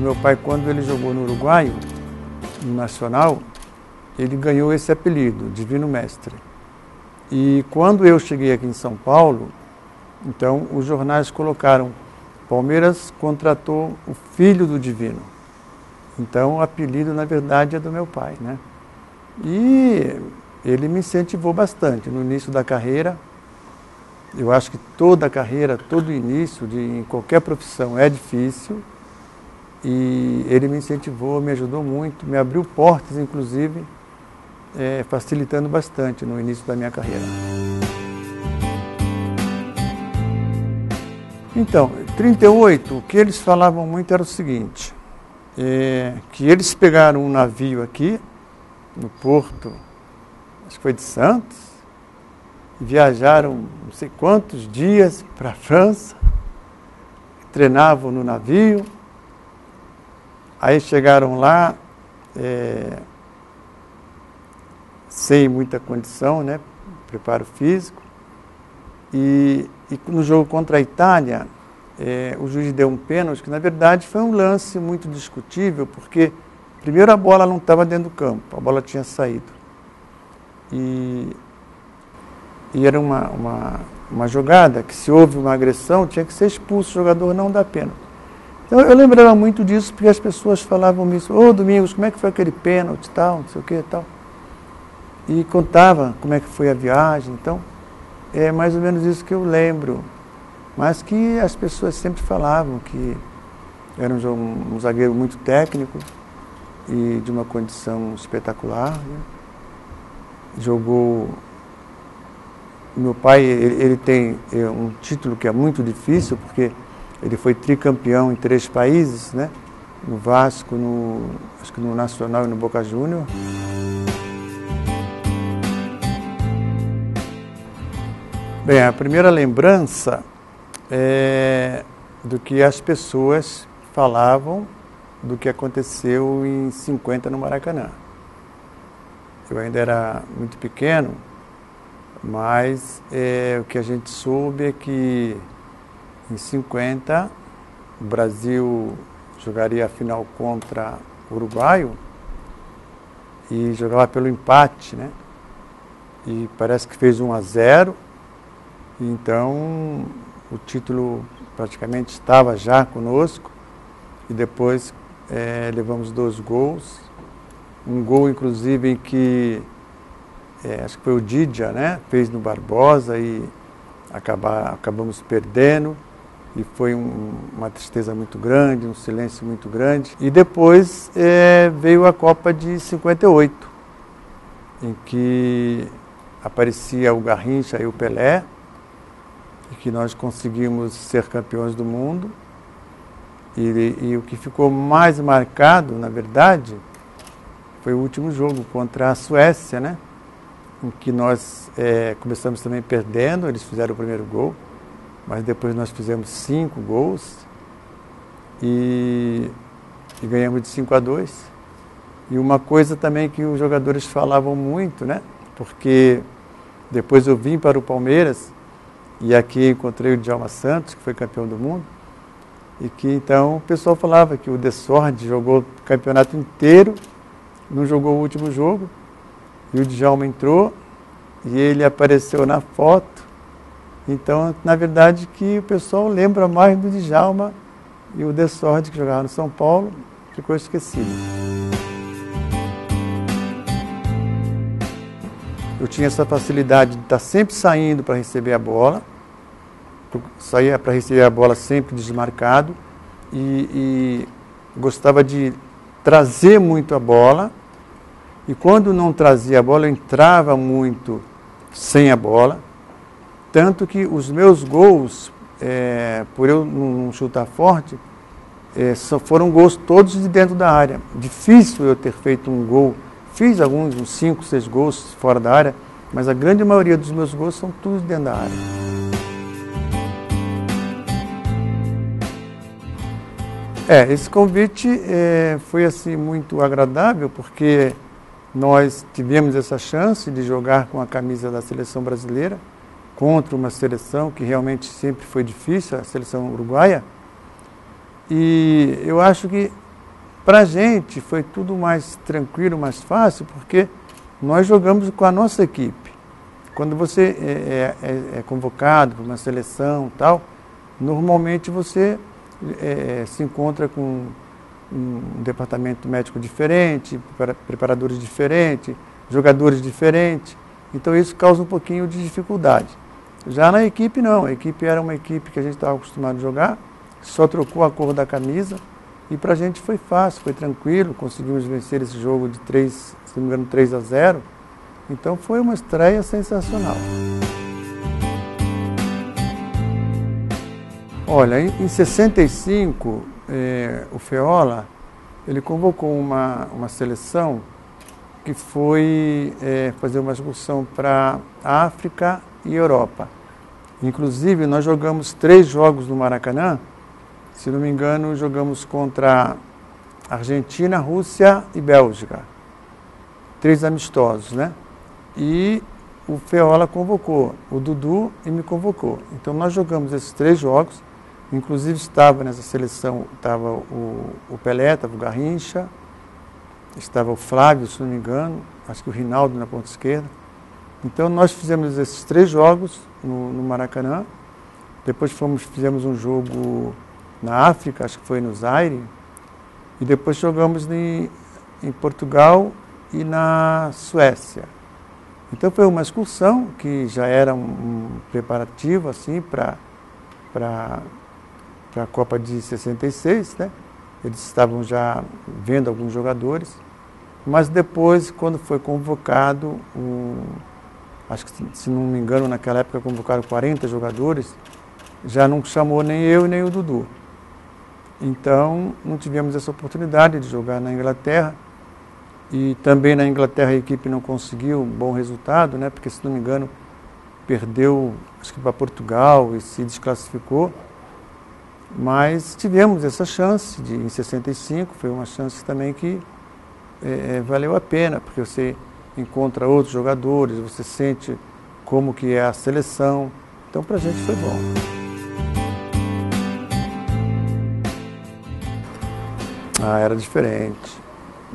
meu pai, quando ele jogou no Uruguai, no Nacional, ele ganhou esse apelido, Divino Mestre. E quando eu cheguei aqui em São Paulo, então os jornais colocaram: Palmeiras contratou o filho do Divino. Então o apelido, na verdade, é do meu pai, né? E ele me incentivou bastante no início da carreira. Eu acho que toda a carreira, todo início em qualquer profissão é difícil. E ele me incentivou, me ajudou muito, me abriu portas, inclusive, facilitando bastante no início da minha carreira. Então, 38, o que eles falavam muito era o seguinte, que eles pegaram um navio aqui, no porto, acho que foi de Santos, e viajaram não sei quantos dias para a França, treinavam no navio, aí chegaram lá, sem muita condição, né, preparo físico, e no jogo contra a Itália, o juiz deu um pênalti, que na verdade foi um lance muito discutível, porque primeiro a bola não estava dentro do campo, a bola tinha saído. E era uma jogada que, se houve uma agressão, tinha que ser expulso, o jogador não dá pênalti. Então eu lembrava muito disso, porque as pessoas falavam isso: ô Domingos, como é que foi aquele pênalti, tal, não sei o que, tal. E contava como é que foi a viagem. Então, é mais ou menos isso que eu lembro. Mas que as pessoas sempre falavam que era um zagueiro muito técnico e de uma condição espetacular, né? Jogou... Meu pai, ele tem um título que é muito difícil, porque ele foi tricampeão em 3 países, né? No Vasco, acho que no Nacional e no Boca Júnior. Bem, a primeira lembrança é do que as pessoas falavam do que aconteceu em 50 no Maracanã. Eu ainda era muito pequeno, mas o que a gente soube é que em 50 o Brasil jogaria a final contra o Uruguai e jogava pelo empate, né? E parece que fez 1-0. Então, o título praticamente estava já conosco, e depois levamos 2 gols. Um gol, inclusive, em que, acho que foi o Didia, né? Fez no Barbosa, e acabamos perdendo, e foi uma tristeza muito grande, um silêncio muito grande. E depois veio a Copa de 58, em que aparecia o Garrincha e o Pelé, e que nós conseguimos ser campeões do mundo. E o que ficou mais marcado, na verdade, foi o último jogo contra a Suécia, né? Em que nós começamos também perdendo, eles fizeram o primeiro gol, mas depois nós fizemos 5 gols e ganhamos de 5-2. E uma coisa também que os jogadores falavam muito, né? Porque depois eu vim para o Palmeiras, e aqui encontrei o Djalma Santos, que foi campeão do mundo, e que então o pessoal falava que o Desorde jogou o campeonato inteiro, não jogou o último jogo, e o Djalma entrou, e ele apareceu na foto. Então, na verdade, que o pessoal lembra mais do Djalma, e o Desorde, que jogava no São Paulo, ficou esquecido. Eu tinha essa facilidade de estar sempre saindo para receber a bola, saía para receber a bola sempre desmarcado, e gostava de trazer muito a bola, e quando não trazia a bola, eu entrava muito sem a bola, tanto que os meus gols, por eu não chutar forte, só foram gols todos de dentro da área. Difícil eu ter feito um gol. Fiz uns 5, 6 gols fora da área, mas a grande maioria dos meus gols são todos dentro da área. Esse convite foi assim muito agradável, porque nós tivemos essa chance de jogar com a camisa da seleção brasileira contra uma seleção que realmente sempre foi difícil, a seleção uruguaia. E eu acho que para a gente foi tudo mais tranquilo, mais fácil, porque nós jogamos com a nossa equipe. Quando você é convocado para uma seleção e tal, normalmente você se encontra com um departamento médico diferente, preparadores diferentes, jogadores diferentes. Então isso causa um pouquinho de dificuldade. Já na equipe não, a equipe era uma equipe que a gente estava acostumado a jogar, só trocou a cor da camisa e para a gente foi fácil, foi tranquilo, conseguimos vencer esse jogo de 3, se não me engano, 3-0. Então foi uma estreia sensacional. Olha, em 65, o Feola, ele convocou uma seleção que foi fazer uma excursão para África e Europa. Inclusive, nós jogamos 3 jogos no Maracanã. Se não me engano, jogamos contra Argentina, Rússia e Bélgica. 3 amistosos, né? E o Feola convocou o Dudu e me convocou. Então, nós jogamos esses 3 jogos. Inclusive, estava nessa seleção, estava o Pelé, estava o Garrincha, estava o Flávio, se não me engano, acho que o Rinaldo na ponta esquerda. Então, nós fizemos esses 3 jogos no Maracanã. Depois fizemos um jogo na África, acho que foi no Zaire. E depois jogamos em Portugal e na Suécia. Então, foi uma excursão que já era um preparativo assim, para a Copa de 66, né? Eles estavam já vendo alguns jogadores. Mas depois, quando foi convocado, acho que, se não me engano, naquela época convocaram 40 jogadores, já não chamou nem eu nem o Dudu. Então, não tivemos essa oportunidade de jogar na Inglaterra. E também na Inglaterra a equipe não conseguiu um bom resultado, né? Porque, se não me engano, perdeu, acho que para Portugal e se desclassificou. Mas tivemos essa chance em 65, foi uma chance também que valeu a pena, porque você encontra outros jogadores, você sente como que é a seleção. Então, para a gente foi bom. Era diferente.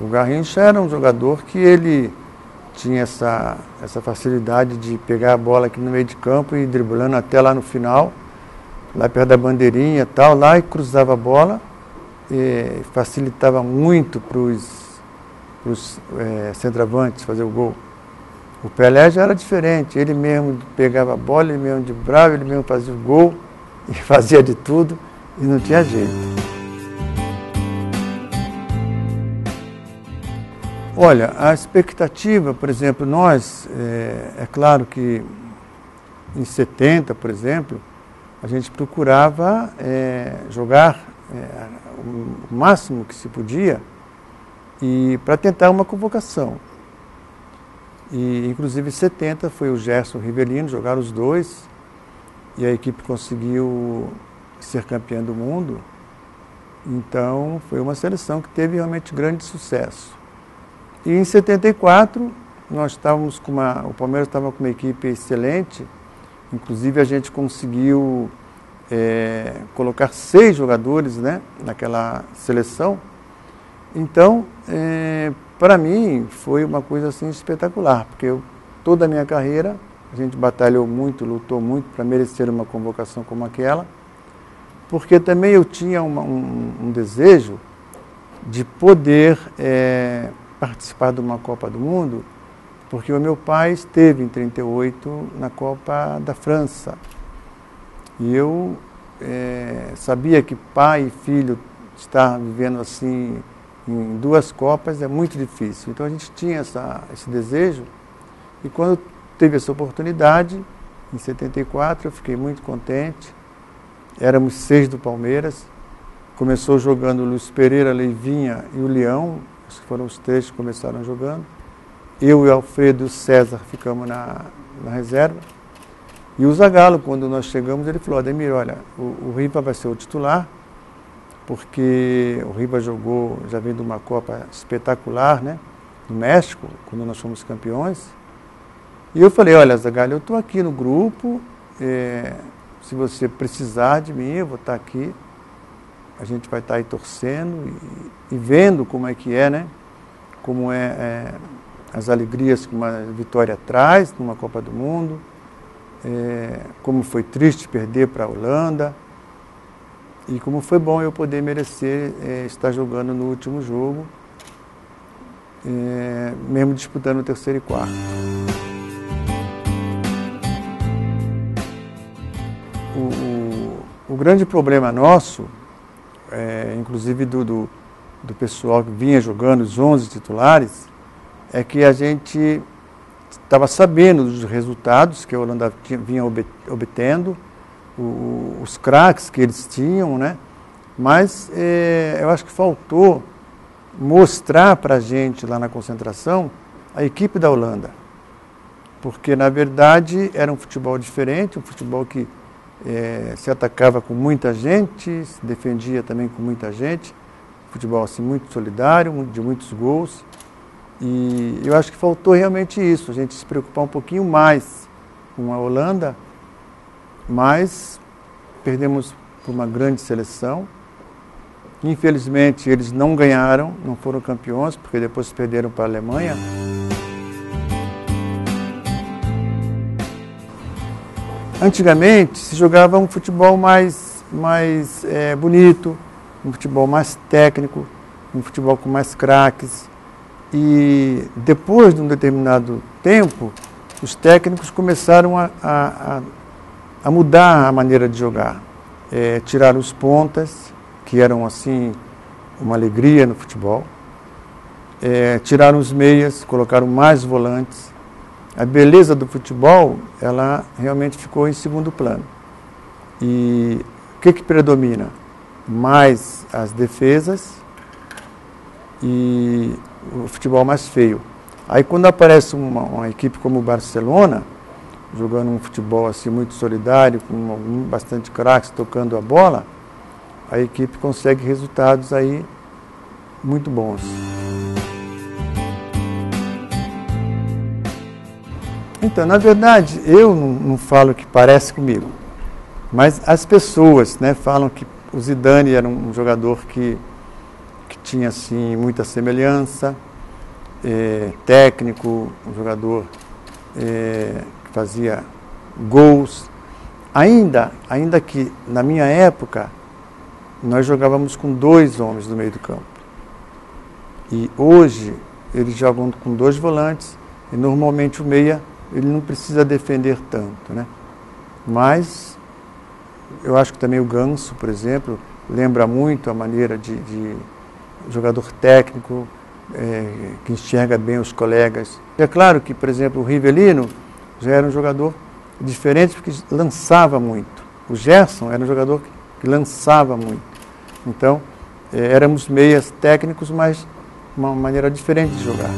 O Garrincha era um jogador que ele tinha essa facilidade de pegar a bola aqui no meio de campo e ir driblando até lá no final, lá perto da bandeirinha e tal, lá e cruzava a bola, e facilitava muito para os centroavantes fazer o gol. O Pelé já era diferente, ele mesmo pegava a bola, ele mesmo driblava, ele mesmo fazia o gol, e fazia de tudo, e não tinha jeito. Olha, a expectativa, por exemplo, nós, é claro que em 70, por exemplo, a gente procurava jogar o máximo que se podia e para tentar uma convocação. E, inclusive, em 70 foi o Gerson Rivelino, jogaram os dois, e a equipe conseguiu ser campeã do mundo. Então, foi uma seleção que teve realmente grande sucesso. E em 74, nós estávamos o Palmeiras estava com uma equipe excelente, inclusive a gente conseguiu colocar 6 jogadores, né, naquela seleção. Então, para mim, foi uma coisa assim espetacular, porque toda a minha carreira, a gente batalhou muito, lutou muito para merecer uma convocação como aquela, porque também eu tinha um desejo de poder participar de uma Copa do Mundo, porque o meu pai esteve em 38 na Copa da França. E eu sabia que pai e filho estar vivendo assim em 2 Copas é muito difícil. Então a gente tinha esse desejo, e quando teve essa oportunidade, em 74, eu fiquei muito contente. Éramos 6 do Palmeiras, começou jogando o Luiz Pereira, Leivinha e o Leão, acho que foram os 3 que começaram jogando. Eu e o Alfredo e o César ficamos na reserva. E o Zagallo, quando nós chegamos, ele falou: Ademir, olha, o Riva vai ser o titular, porque o Riva jogou, já vem de uma Copa espetacular, né, no México, quando nós fomos campeões. E eu falei: olha, Zagallo, eu estou aqui no grupo, se você precisar de mim, eu vou estar aqui. a gente vai estar aí torcendo e vendo como é que é, né? Como as alegrias que uma vitória traz numa Copa do Mundo, como foi triste perder para a Holanda e como foi bom eu poder merecer estar jogando no último jogo, mesmo disputando o terceiro e quarto. O grande problema nosso, inclusive do pessoal que vinha jogando, os 11 titulares, é que a gente estava sabendo dos resultados que a Holanda vinha obtendo, os craques que eles tinham, né? Mas eu acho que faltou mostrar para a gente lá na concentração a equipe da Holanda, porque na verdade era um futebol diferente, um futebol que se atacava com muita gente, se defendia também com muita gente, futebol assim muito solidário, de muitos gols. E eu acho que faltou realmente isso, a gente se preocupar um pouquinho mais com a Holanda, mas perdemos por uma grande seleção. Infelizmente eles não ganharam, não foram campeões, porque depois perderam para a Alemanha. Antigamente se jogava um futebol mais bonito, um futebol mais técnico, um futebol com mais craques. E depois de um determinado tempo, os técnicos começaram a mudar a maneira de jogar. Tiraram os pontas, que eram assim uma alegria no futebol. Tiraram os meias, colocaram mais volantes. A beleza do futebol, ela realmente ficou em segundo plano. E o que predomina? Mais as defesas e o futebol mais feio. Aí quando aparece uma equipe como o Barcelona, jogando um futebol assim muito solidário, com bastante craques tocando a bola, a equipe consegue resultados aí muito bons. Então, na verdade, eu não falo que parece comigo, mas as pessoas, né, falam que o Zidane era um jogador que tinha assim muita semelhança, técnico, um jogador que fazia gols. Ainda que na minha época nós jogávamos com 2 homens no meio do campo. E hoje eles jogam com 2 volantes e normalmente o meia ele não precisa defender tanto, né? Mas eu acho que também o Ganso, por exemplo, lembra muito a maneira de jogador técnico, que enxerga bem os colegas. É claro que, por exemplo, o Rivelino já era um jogador diferente porque lançava muito. O Gerson era um jogador que lançava muito. Então, éramos meias técnicos, mas uma maneira diferente de jogar.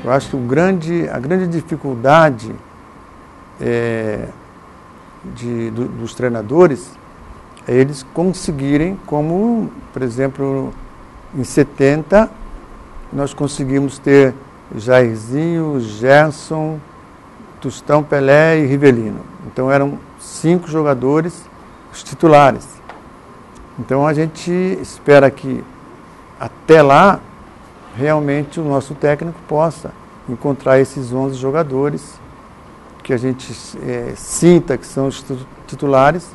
Eu acho que a grande dificuldade dos treinadores é eles conseguirem, como, por exemplo, em 70, nós conseguimos ter Jairzinho, Gerson, Tostão, Pelé e Rivelino. Então eram 5 jogadores, os titulares. Então a gente espera que até lá realmente o nosso técnico possa encontrar esses 11 jogadores que a gente sinta que são os titulares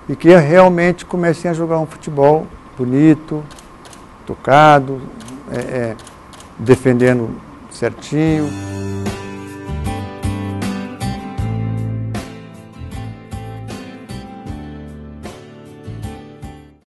e que realmente comecem a jogar um futebol bonito, tocado, defendendo certinho.